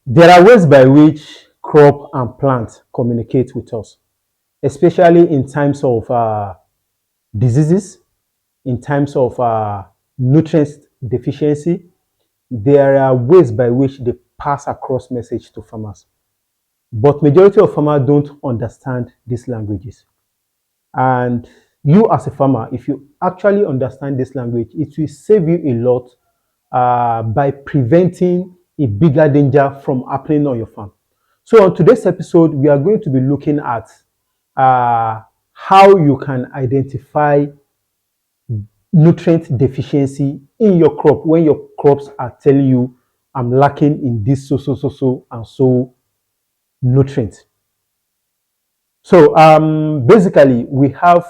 There are ways by which crop and plant communicate with us, especially in times of diseases, in times of nutrient deficiency. There are ways by which they pass across message to farmers. But majority of farmers don't understand these languages. And you as a farmer, if you actually understand this language, it will save you a lot by preventing a bigger danger from happening on your farm. So on today's episode, we are going to be looking at how you can identify nutrient deficiency in your crop when your crops are telling you, I'm lacking in this and so nutrients. So basically, we have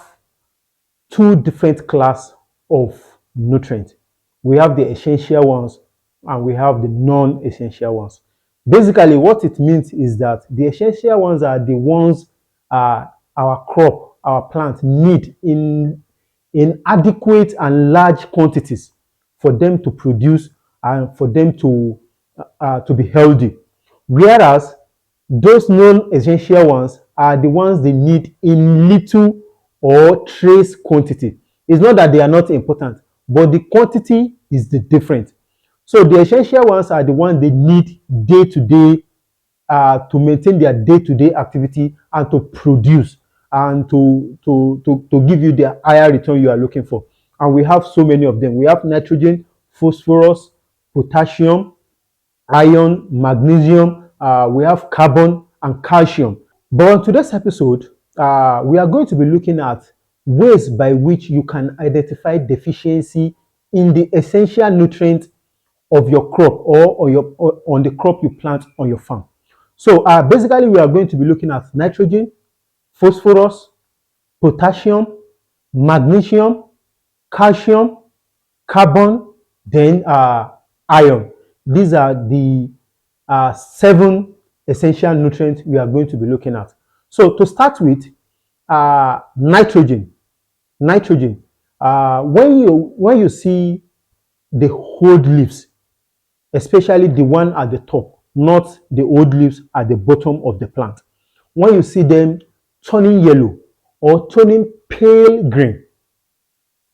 two different class of nutrients. We have the essential ones and we have the non-essential ones. Basically, what it means is that the essential ones are the ones our crop, our plant need in adequate and large quantities for them to produce and for them to be healthy. Whereas those non-essential ones are the ones they need in little or trace quantity. It's not that they are not important, but the quantity is the difference. So the essential ones are the ones they need day to day to maintain their day-to-day activity and to produce and to give you the higher return you are looking for. And we have so many of them. We have nitrogen, phosphorus, potassium, iron, magnesium, we have carbon and calcium. But on today's episode, we are going to be looking at ways by which you can identify deficiency in the essential nutrient of your crop or on the crop you plant on your farm. So basically, we are going to be looking at nitrogen, phosphorus, potassium, magnesium, calcium, carbon, then iron. These are the 7 essential nutrients we are going to be looking at. So to start with, nitrogen. Nitrogen. When you see the old leaves, especially the one at the top, not the old leaves at the bottom of the plant. When you see them turning yellow or turning pale green,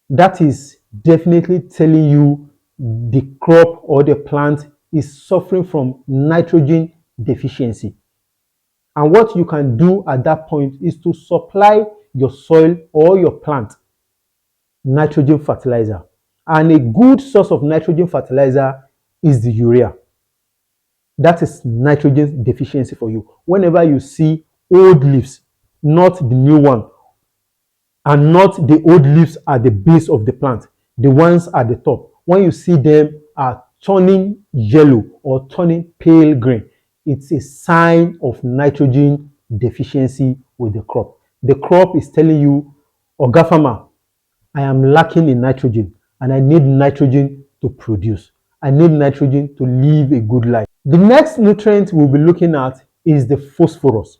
that is definitely telling you the crop or the plant is suffering from nitrogen deficiency. And what you can do at that point is to supply your soil or your plant nitrogen fertilizer. And a good source of nitrogen fertilizer is the urea. That is nitrogen deficiency for you. Whenever you see old leaves, not the new one, and not the old leaves at the base of the plant, the ones at the top, when you see them are turning yellow or turning pale green, it's a sign of nitrogen deficiency with the crop. The crop is telling you, Oga farmer, I am lacking in nitrogen and I need nitrogen to produce. I need nitrogen to live a good life. The next nutrient we'll be looking at is the phosphorus.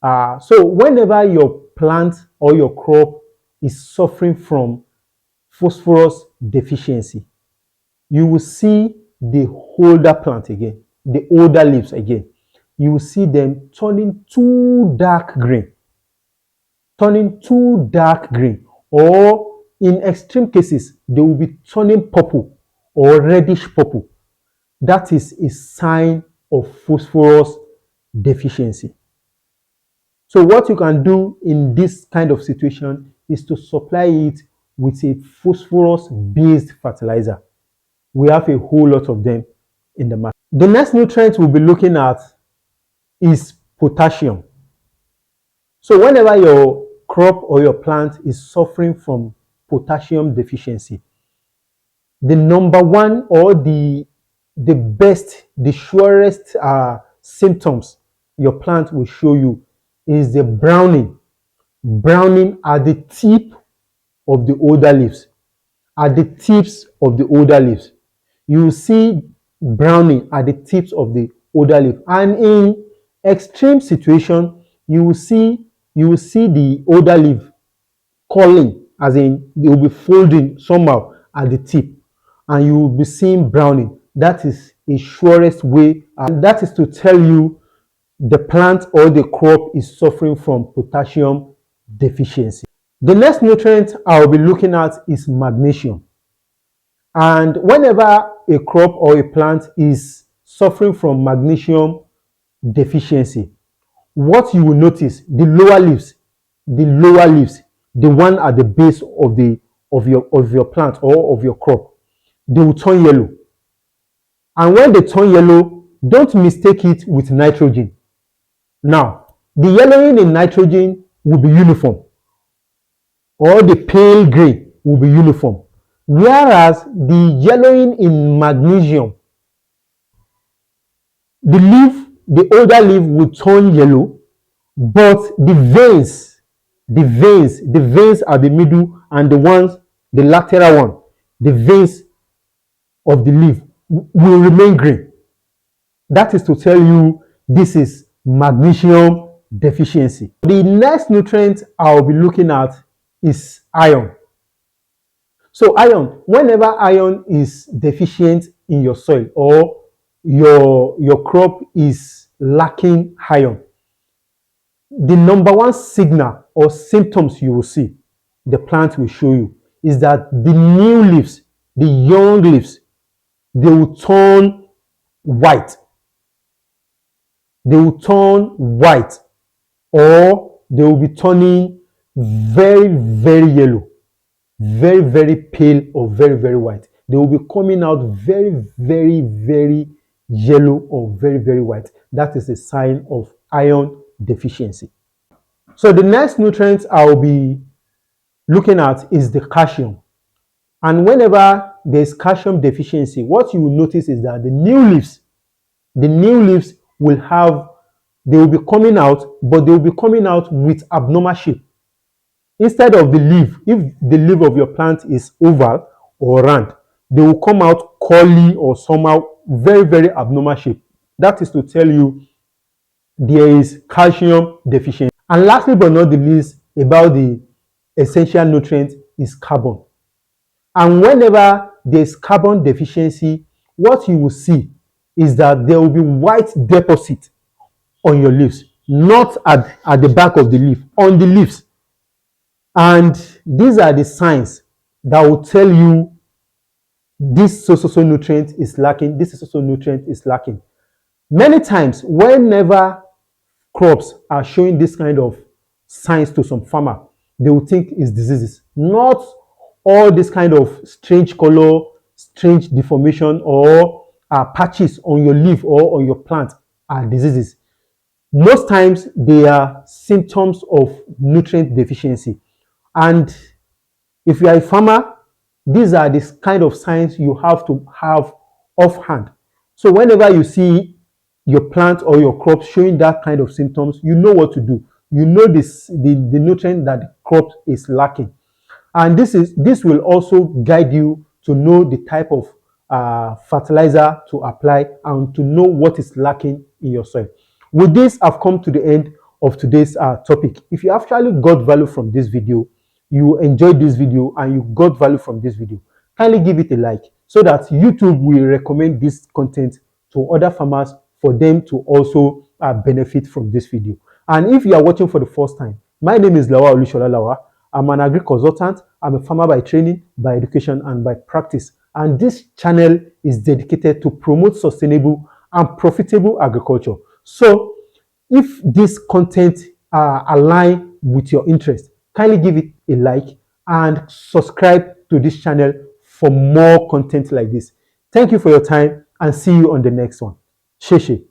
So whenever your plant or your crop is suffering from phosphorus deficiency, you will see the older plant again, the older leaves again. You will see them turning too dark green, or in extreme cases, they will be turning purple or reddish purple. That is a sign of phosphorus deficiency. So what you can do in this kind of situation is to supply it with a phosphorus-based fertilizer. We have a whole lot of them in the market. The next nutrient we'll be looking at is potassium. So whenever your crop or your plant is suffering from potassium deficiency, the number one or the best, the surest symptoms your plant will show you is the browning at the tip of the older leaves. At the tips of the older leaves, you will see browning at the tips of the older leaf. And in extreme situation, you will see the older leaf curling, as in they will be folding somehow at the tip, and you will be seeing browning. That is a surest way, and that is to tell you the plant or the crop is suffering from potassium deficiency. The next nutrient I'll be looking at is magnesium. And whenever a crop or a plant is suffering from magnesium deficiency, what you will notice, the lower leaves, the one at the base of your plant or of your crop, they will turn yellow. And when they turn yellow, don't mistake it with nitrogen. Now, the yellowing in nitrogen will be uniform, or the pale gray will be uniform. Whereas the yellowing in magnesium, the older leaf will turn yellow, but the veins are the middle, and the lateral one, the veins of the leaf will remain green. That is to tell you this is magnesium deficiency. The next nutrient I'll be looking at is iron. So iron, whenever iron is deficient in your soil or your crop is lacking iron, the number one signal or symptoms you will see, the plant will show you, is that the new leaves, the young leaves, they will turn white. They will turn white, or they will be turning very, very yellow, very, very pale, or very, very white. They will be coming out very, very, very yellow or very, very white. That is a sign of iron deficiency. So the next nutrient I'll be looking at is the calcium. And whenever there's calcium deficiency, what you will notice is that the new leaves they will be coming out, but they will be coming out with abnormal shape. Instead of the leaf, if the leaf of your plant is oval or round, they will come out curly or somehow very, very abnormal shape. That is to tell you there is calcium deficiency. And lastly but not the least, about the essential nutrient is carbon. And whenever there's carbon deficiency, what you will see is that there will be white deposit on your leaves, not at the back of the leaf, on the leaves. And these are the signs that will tell you this so nutrient is lacking, this so nutrient is lacking. Many times, whenever crops are showing this kind of signs to some farmer, they will think it's diseases. Not all this kind of strange color, strange deformation, or patches on your leaf or on your plant are diseases. Most times they are symptoms of nutrient deficiency. And if you are a farmer, these are the kind of signs you have to have offhand. So whenever you see your plant or your crop showing that kind of symptoms, you know what to do. You know the nutrient that the crop is lacking. And this will also guide you to know the type of fertilizer to apply and to know what is lacking in your soil. With this, I've come to the end of today's topic. If you actually got value from this video, you enjoyed this video and you got value from this video, kindly give it a like so that YouTube will recommend this content to other farmers for them to also benefit from this video. And if you are watching for the first time, my name is Lawa Olushola Lawa. I'm an agri consultant. I'm a farmer by training, by education, and by practice. And this channel is dedicated to promote sustainable and profitable agriculture. So if this content align with your interest, kindly give it a like and subscribe to this channel for more content like this. Thank you for your time and see you on the next one. Sheshe.